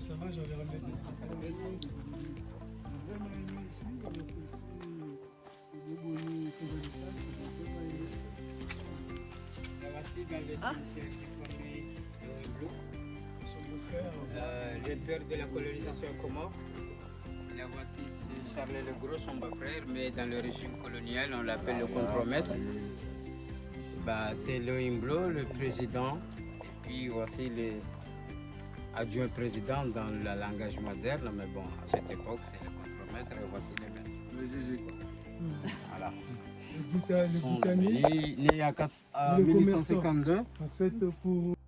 ça va, j'avais ramené des dessins. J'ai vraiment aimé ici, on a fait aussi des bonus que j'ai ça, j'ai vraiment aimé. La voici dans le cimetière qui formait le Hublot. Son beau-frère. Les pères de la colonisation comore. La voici, c'est Charles le Gros, son beau-frère, mais dans le régime colonial, on l'appelle le contremaître. C'est le Hublot, le président. Et puis voici les adjoints présidents dans le langage moderne, mais bon, à cette époque, c'est le contremaître et voici les maîtres. Le GG, quoi. Voilà. Le boutaniste. Né en 1852. En fait,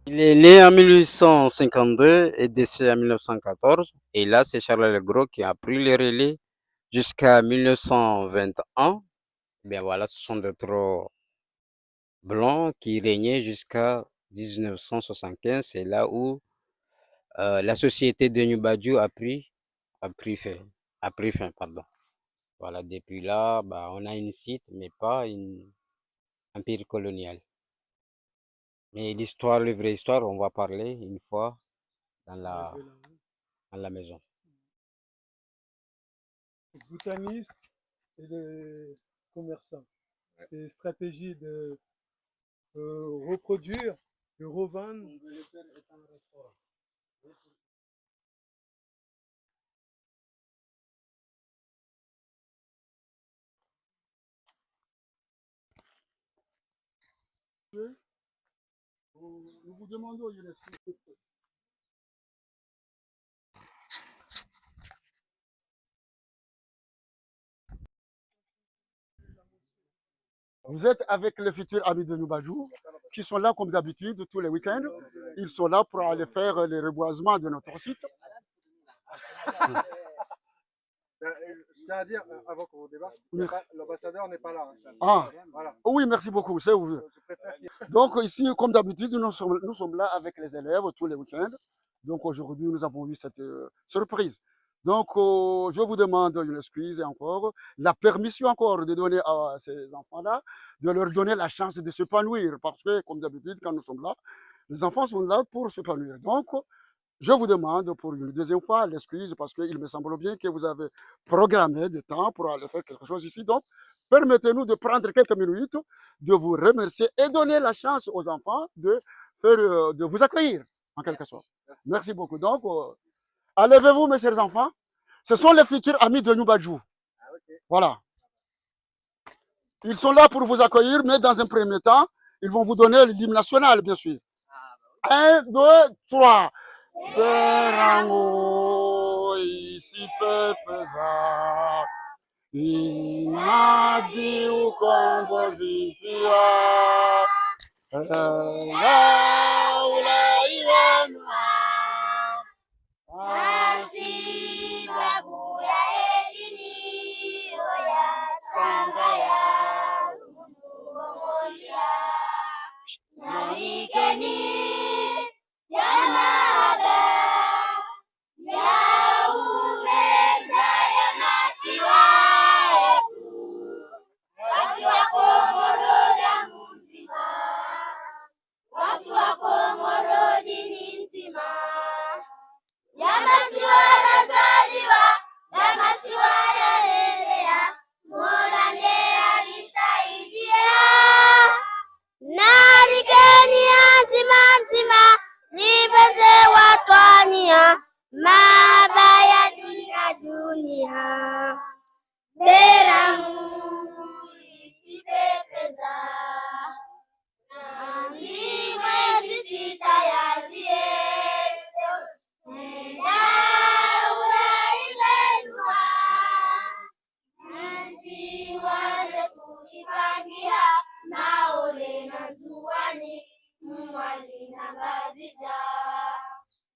Il est né en 1852 et décédé en 1914. Et là, c'est Charles le Gros qui a pris le relais jusqu'à 1921. Bien voilà, ce sont d'autres blancs qui régnaient jusqu'à 1975. C'est là où la société de Nubadju a pris fin. Pardon. Voilà, depuis là, on a une site, mais pas une empire colonial. Mais l'histoire, la vraie histoire, on va parler une fois dans la maison. le botaniste et le commerçant. C'était une stratégie de reproduire, de revendre. Nous vous demandons une explication. Vous êtes avec les futurs amis de Nubadju qui sont là comme d'habitude tous les week-ends. Ils sont là pour aller faire les reboisements de notre site. C'est-à-dire, avant qu'on débarque, l'ambassadeur n'est pas là. Ah, Voilà. oui, merci beaucoup. Donc ici, comme d'habitude, nous sommes là avec les élèves tous les week-ends. Donc aujourd'hui, nous avons eu cette surprise. Donc je vous demande une excuse et encore la permission encore de donner à ces enfants-là, de leur donner la chance de s'épanouir. Parce que, comme d'habitude, quand nous sommes là, les enfants sont là pour s'épanouir. Donc, je vous demande pour une deuxième fois l'excuse parce qu'il me semble bien que vous avez programmé du temps pour aller faire quelque chose ici. Donc, permettez-nous de prendre quelques minutes, de vous remercier et donner la chance aux enfants de vous accueillir, en quelque sorte. Merci beaucoup. Donc, levez-vous, mes chers enfants. Ce sont les futurs amis de Nubadju. Voilà. Ils sont là pour vous accueillir, mais dans un premier temps, ils vont vous donner l'hymne national, bien sûr. 1, 2, 3. Berango isi pepeza inadi ukombozi pia laula iwanua asi babu ya edini oya tanga ya umoja na ikeni Yamada yaumeza ya masiwa yetu wasiwa Komoro damu nzima wasiwa Komoro dini nzima ya masiwa yazaliwa ya masiwa yalelea Mola ndiye alisaidia nalikeni nzima nzima nipenze watwania mabaya dunia beramu isipepeza nangi mwezi sita yajie nenda ulailenua nasi waze kukipangia naole na zuani mwali na ngazija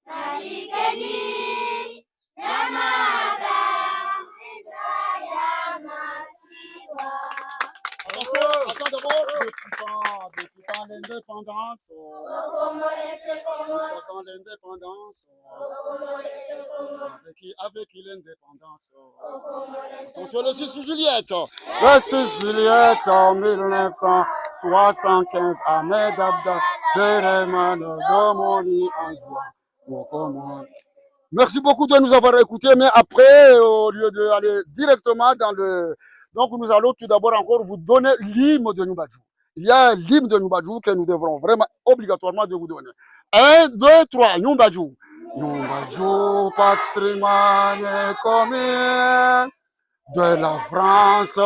nalikeni yamada ya masiwa. Attends d'abord, depuis quand l'indépendance jusqu'à quand l'indépendance avec l'indépendance on soit le 6 Juliette le 6 Juliette en 1975 Ahmed Abda Bereman Domoni en juin Merci beaucoup de nous avoir écoutés, mais après, au lieu d'aller directement dans le... Donc, nous allons tout d'abord encore vous donner l'hymne de Numbadjou. Il y a l'hymne de Numbadjou que nous devrons vraiment obligatoirement de vous donner. 1, 2, 3, Numbadjou. Numbadjou, patrimoine commun de la France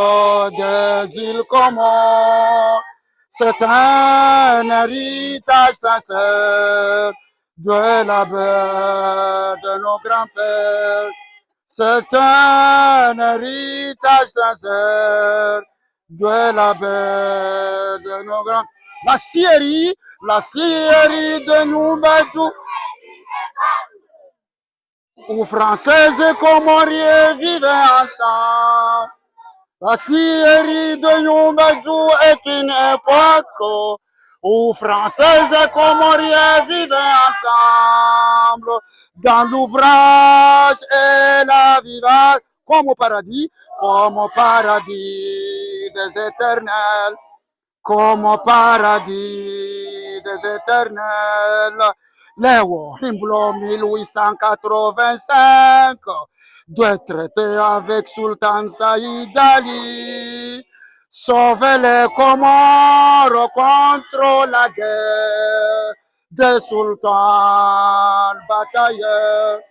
des îles Comores. C'est un héritage sincère de la belle de nos grands-pères. C'est un héritage sincère de la belle de nos grands-pères. La scierie de Numbadjou, où Françaises et Comoriens vivaient ensemble. La scierie de Numbadjou est une époque où Françaises et Comoriens vivaient ensemble. Dans l'ouvrage et la vivage, comme au paradis des éternels, comme au paradis des éternels. Léo Himblo 1885, de traité avec Sultan Saïd Ali, sauver les Comores contre la guerre des sultans batailleurs.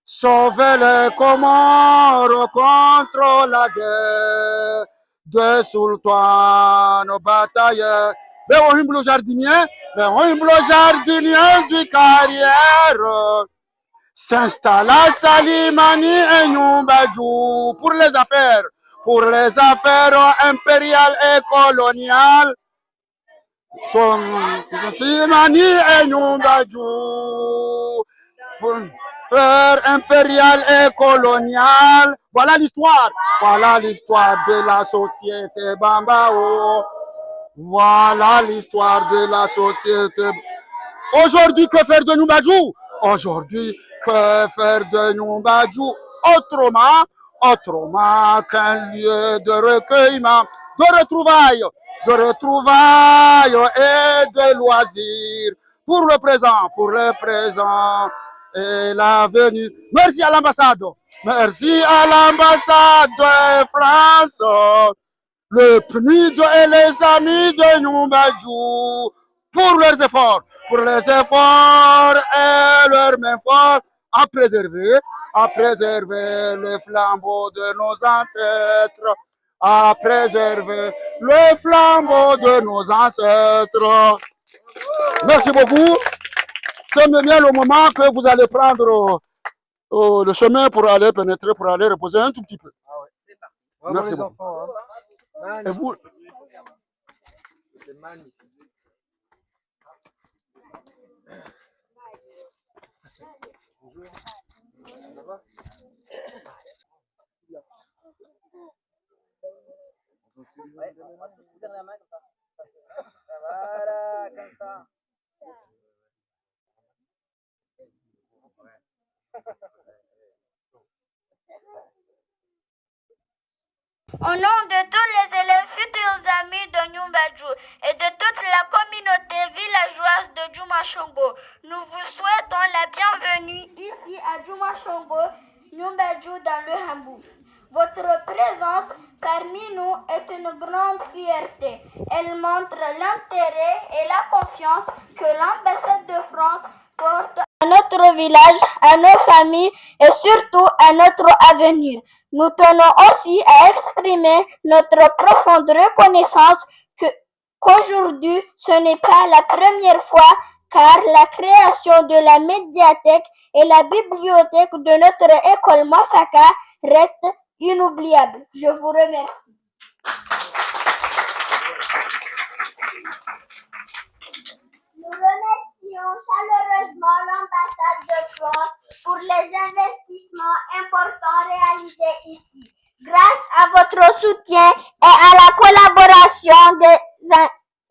Sauver les Comores contre la guerre des sultans batailleurs. Léo Himblo jardinier du carrière s'installe à Salimani et Numbadjou pour les affaires impériales et coloniales. Salimani et Numbadjou pour affaires impériales et coloniales. Voilà l'histoire de la société Bambao. Voilà l'histoire de la société. Aujourd'hui, que faire de Numbadjou? Aujourd'hui, que faire de Numbadjou? Autrement qu'un lieu de recueillement, de retrouvailles et de loisirs pour le présent et l'avenir. Merci à l'ambassade de France, le PNUD et les amis de Numbadjou pour leurs efforts et leur main forte à préserver le flambeau de nos ancêtres, Merci beaucoup. C'est bien le moment que vous allez prendre le chemin pour aller pénétrer, pour aller reposer un tout petit peu. Ah ouais, c'est parti. Merci les beaucoup. enfants, hein. Et vous? C'est magnifique. Bonjour. Ça va? Ouais, on la main comme ça. Voilà, comme ça. Au nom de tous les élèves, futurs amis de Numbadjou et de toute la communauté villageoise de Djoumachongo, nous vous souhaitons la bienvenue ici à Djoumachongo, Numbadjou dans le Hambou. Votre présence parmi nous est une grande fierté. Elle montre l'intérêt et la confiance que l'ambassade de France porte à notre village, à nos familles et surtout à notre avenir. Nous tenons aussi à exprimer notre profonde reconnaissance qu'aujourd'hui, ce n'est pas la première fois, car la création de la médiathèque et la bibliothèque de notre école Mafaka reste inoubliable. Je vous remercie. Nous remercions chaleureusement l'ambassade de France pour les investissements importants réalisés ici. Grâce à votre soutien et à la collaboration des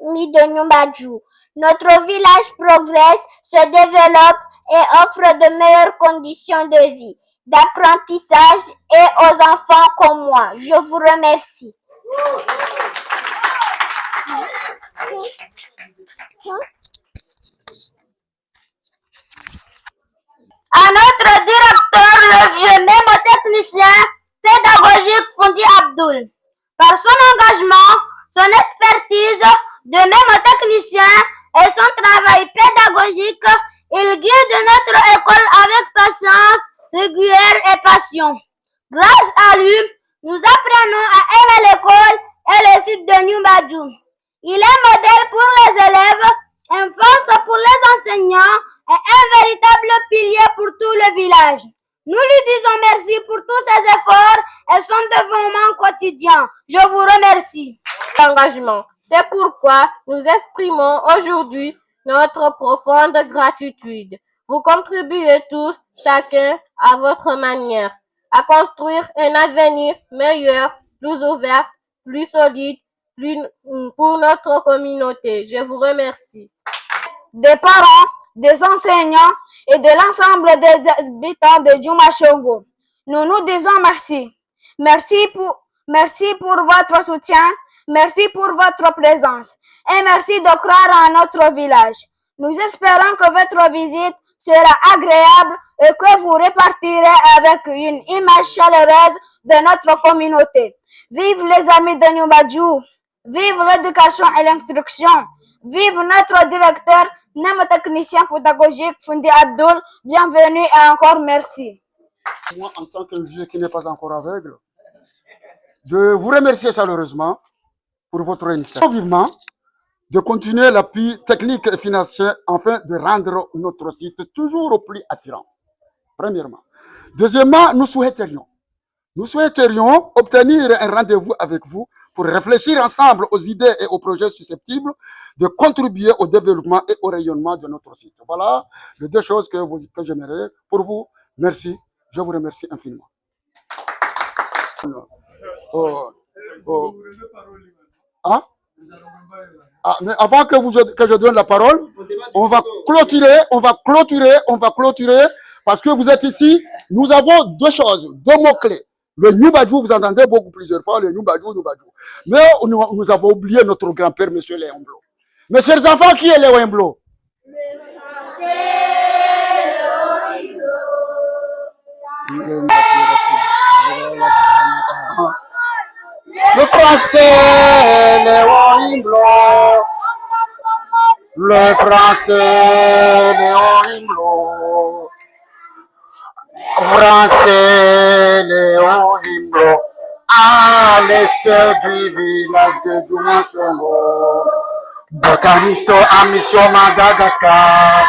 amis de Numbadjou, notre village progresse, se développe et offre de meilleures conditions de vie, d'apprentissage et aux enfants comme moi. Je vous remercie. À notre directeur technicien pédagogique Fundi Abdul. Par son engagement, son expertise de même technicien et son travail pédagogique, il guide notre école avec patience, rigueur et passion. Grâce à lui, nous apprenons à aimer l'école et le site de New Badjou. Il est modèle pour les élèves, une force pour les enseignants et un véritable pilier pour tout le village. Nous lui disons merci pour tous ses efforts et son dévouement quotidien. Je vous remercie. Engagement. C'est pourquoi nous exprimons aujourd'hui notre profonde gratitude. Vous contribuez tous, chacun à votre manière, à construire un avenir meilleur, plus ouvert, plus solide, pour notre communauté. Je vous remercie. Des parents, des enseignants et de l'ensemble des habitants de Djouma Chongo. Nous nous disons merci. Merci pour votre soutien, merci pour votre présence et merci de croire en notre village. Nous espérons que votre visite sera agréable et que vous repartirez avec une image chaleureuse de notre communauté. Vive les amis de Nyoubadjou! Vive l'éducation et l'instruction! Vive notre directeur, notre technicien pédagogique Fundi Abdul. Bienvenue et encore merci. Moi, en tant qu'un vieux qui n'est pas encore aveugle, je vous remercie chaleureusement pour votre initiative. Vivement de continuer l'appui technique et financier afin de rendre notre site toujours plus attirant. Premièrement. Deuxièmement, nous souhaiterions obtenir un rendez-vous avec vous pour réfléchir ensemble aux idées et aux projets susceptibles de contribuer au développement et au rayonnement de notre site. Voilà les deux choses que j'aimerais pour vous. Merci. Je vous remercie infiniment. Hein? Ah, mais avant que je donne la parole, on va clôturer, parce que vous êtes ici. Nous avons deux choses, deux mots-clés. Le Nyoubadjou, vous entendez beaucoup plusieurs fois, le Nyoubadjou. Mais nous avons oublié notre grand-père, M. Léon Blo. Mes chers enfants, qui est Léon Blo? Le français, Léon Blo. Le français, Léon Blo. Français, Léon Blo. À l'est du village de Djouma Chongo. Botaniste en mission Madagascar.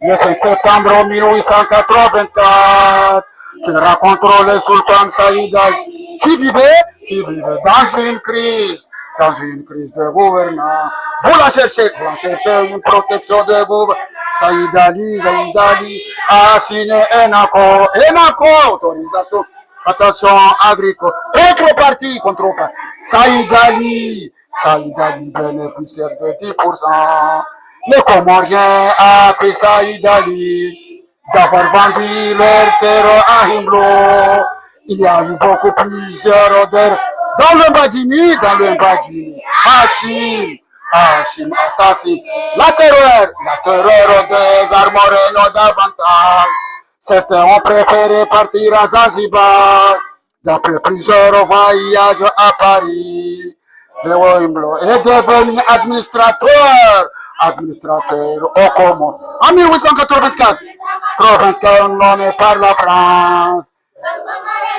Le 5 septembre 1884. Qui rencontre le sultan Saïd Ali, qui vivait dans une crise de gouvernance. Vous la cherchez une protection de gouvernement. Saïd Ali a signé un accord, autorisation, attention agricole, contrepartie. Saïd Ali bénéficiaire de 10%. Les Comoriens a pris Saïd Ali d'avoir vendu leur terre à Himblo. Il y a eu beaucoup plusieurs odeurs dans le Mbadini. Hachim assassine. La terreur des armoreaux davantage. Certains ont préféré partir à Zanzibar. D'après plusieurs voyages à Paris, Léo Himblo est devenu administrateur au Comores. En 1884, nommé par la France,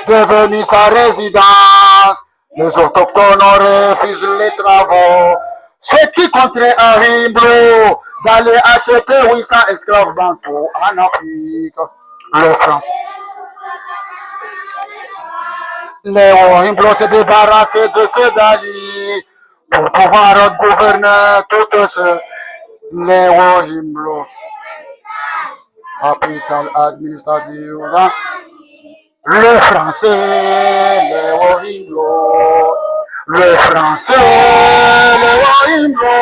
devenu sa résidence. Les autochtones refusent les travaux, ce qui contraint à Himblo d'aller acheter 800 esclaves bantous en Afrique. Le France. Léo Himblo s'est débarrassé de ce Dali pour pouvoir gouverner tout ce. Léo Himblo, capital administratif. Le français, Léo Himblo. Le français, Léo Himblo.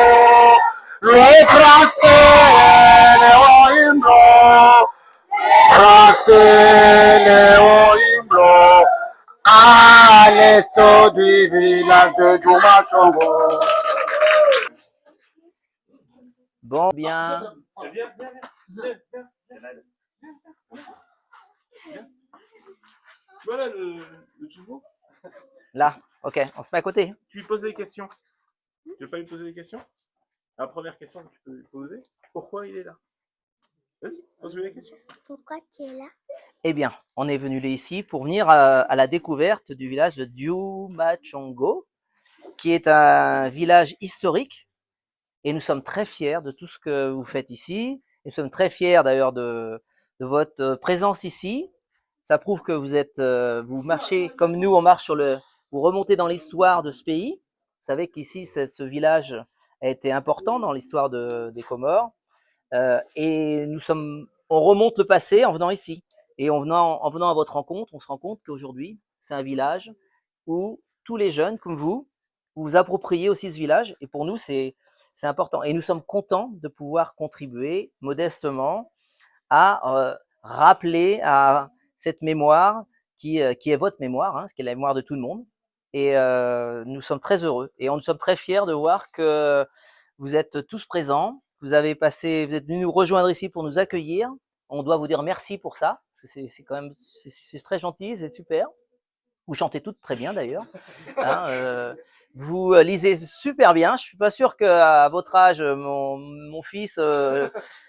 Le français, Léo Himblo. Français, Léo Himblo. À l'est du village de Djouma Chongo. Bon, bien. vois là le Djimbo? Là, ok, on se met à côté. Tu lui poses des questions. Tu veux pas lui poser des questions? La première question que tu peux lui poser, pourquoi il est là? Vas-y, pose-lui la question. Pourquoi tu es là? Eh bien, on est venu ici pour venir à la découverte du village de Diumachongo, qui est un village historique. Et nous sommes très fiers de tout ce que vous faites ici. Et nous sommes très fiers d'ailleurs de votre présence ici. Ça prouve que vous êtes, vous marchez comme nous, on marche vous remontez dans l'histoire de ce pays. Vous savez qu'ici, ce village a été important dans l'histoire des Comores. Et on remonte le passé en venant ici. Et en venant à votre rencontre, on se rend compte qu'aujourd'hui, c'est un village où tous les jeunes comme vous vous appropriez aussi ce village. Et pour nous, c'est important. Et nous sommes contents de pouvoir contribuer modestement à rappeler à cette mémoire qui est votre mémoire, hein, qui est la mémoire de tout le monde. Et nous sommes très heureux. Et nous sommes très fiers de voir que vous êtes tous présents. Vous êtes venus nous rejoindre ici pour nous accueillir. On doit vous dire merci pour ça, parce que c'est quand même, c'est très gentil, c'est super. Vous chantez toutes très bien d'ailleurs. Hein, vous lisez super bien. Je suis pas sûr qu'à votre âge, mon fils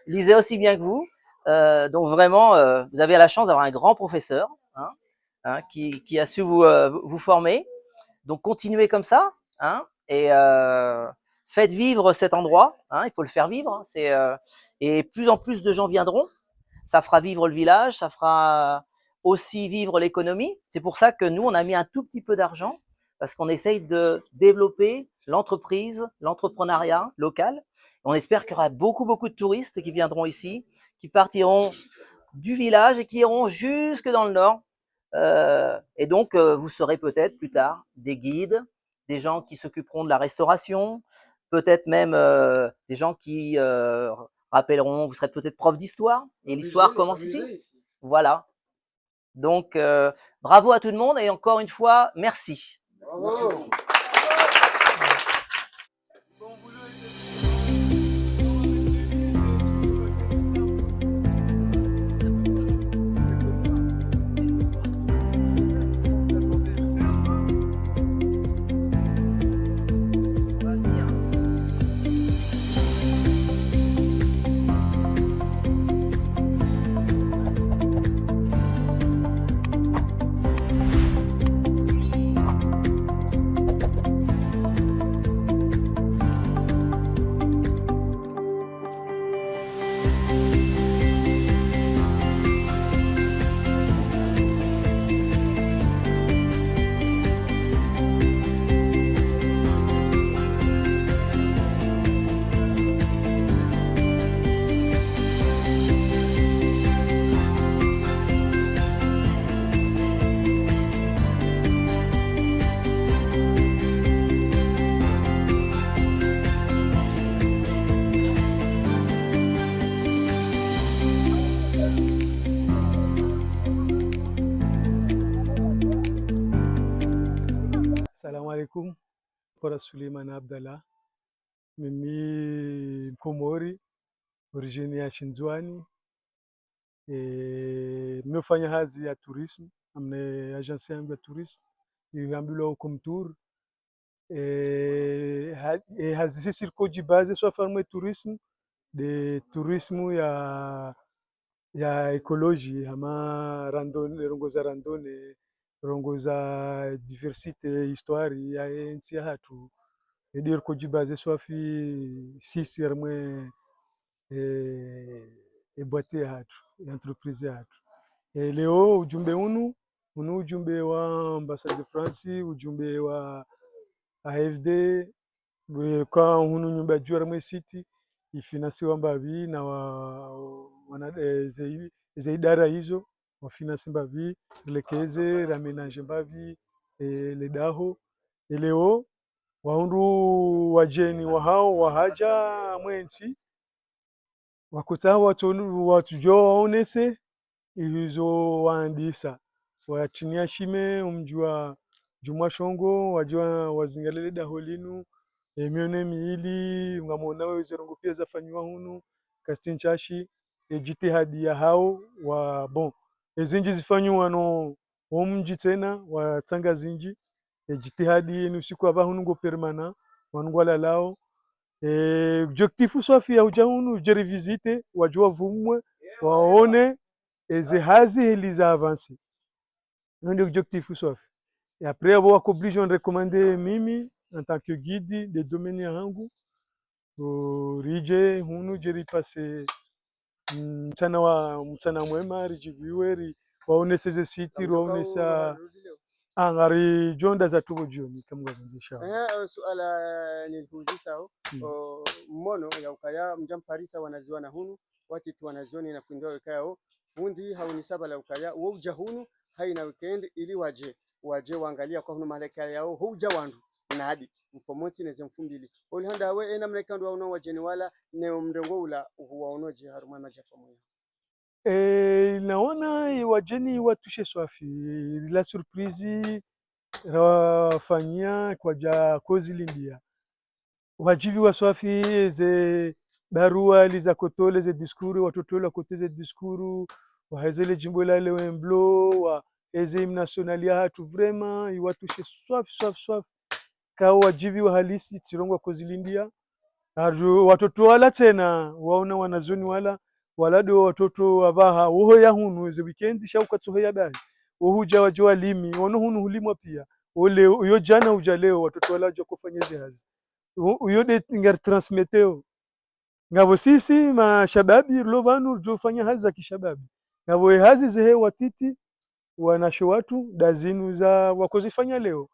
lisait aussi bien que vous. Donc vraiment, vous avez la chance d'avoir un grand professeur, hein, qui a su vous former. Donc continuez comme ça, hein, et faites vivre cet endroit. Hein, il faut le faire vivre. Hein, et plus en plus de gens viendront. Ça fera vivre le village, ça fera aussi vivre l'économie. C'est pour ça que nous, on a mis un tout petit peu d'argent parce qu'on essaye de développer l'entreprise, l'entrepreneuriat local. On espère qu'il y aura beaucoup, beaucoup de touristes qui viendront ici, qui partiront du village et qui iront jusque dans le nord. Et donc, vous serez peut-être plus tard des guides, des gens qui s'occuperont de la restauration, peut-être même des gens qui rappelleront, vous serez peut-être prof d'histoire, et l'histoire commence ici. Voilà. Donc, bravo à tout le monde, et encore une fois, merci. Bravo. Salamu alaikum. Para Suleiman Abdallah. Mimi Mkomori, origine ya Shinzwani. Nimefanya kazi ya tourism, amne agence yangu ya tourism iambilwa huko Mtur. Hazi sisi koji base so farme tourism de tourisme ya ekoloji ama randone rongoza randone rongoza diversite histoire ya nchi hatu edir koji base so fi sisi armwe boite hatu entreprise hatu. Leo ujumbe unu ujumbe wa ambassade de France, ujumbe wa AFD kwa hunu nyumba jua mwe city ifinansiwa mbavi na ze idara hizo wafinansi mbavi lekeze ramenage mbavi ledaho leo wahundu wajeni wahao wahaja mwensi wakutsa watujo waonese izo waandisa watinia shime umjua Jumashongo wajua wazingalele daholinu mione miili ungamona wewe zerongo pia zafanywa hunu kastinchashi jitihadi ya hao wa bon ezinji zifanywa no omji tena wa tsanga zinji jitihadi yenu siku abahu nungo permana wanungwala lao objectif swafi ya ujahunu jeri visite wajua vumwe waone hazi heliza avancer ndio objectif swafi et après avoir obligé on recommander mimi en tant que guide de domaine yangu rije hunu jeri passe mchana mwema rijibiwe waone seze siti waone sa angari jonda za tubo jioni kama gavunjisha suala nilikuuliza mmono ya ukaya mjamparisa wanaziwa na hunu wati tu wanazioni na fundo wekao fundi haunisaba la ukaya uja hunu haina weekend ili waje waangalia kwa hunu maleka yao huja wandu na hadi mpomoti neze mfumbili olihanda we ena mleka ndo waona wajeni wala ne mrengo ula waonoje haruma maja pamoja. Naona wajeni watushe swafi la surprise rawafanyia kwa ja kozi lindia wajibi wa swafi ze barua liza kotole ze diskuru watotola kote ze diskuru wahezele jimbo la lewemblo wa eze hymne national ya hatu vraiment iwatushe swafi ka wajibi wa halisi tirongwa kozi lindia watoto wala tena waona wanazoni wala do watoto abaha woho ya hunu ze weekend shauka tsoho ya bai wohuja wajua limi wono hunu hulimwa pia ole uyo jana uja leo watoto wala jo kufanya hazi uyo de ngar transmeteo ngabo sisi mashababi lo banu jo fanya hazi za kishababi ngabo hazi zehe watiti wanasho watu dazinu za wakozifanya leo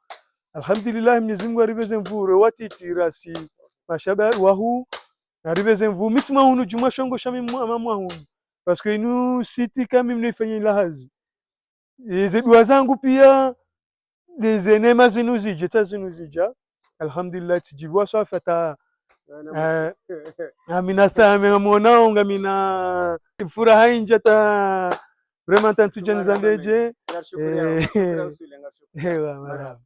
alhamdulillah Mwenyezi Mungu aribeze mvure watiti rasi mashababi wahu aribeze mvu mitima hunu juma shongo shami mama hunu parce que nous siti kama mnifanya lahazi hizi dua zangu pia hizi neema zinu zije tazinu zija alhamdulillah tijibwa swafata amina sana mwanao ngamina furaha inja ta vraiment tantu jana zambeje ewa marhaba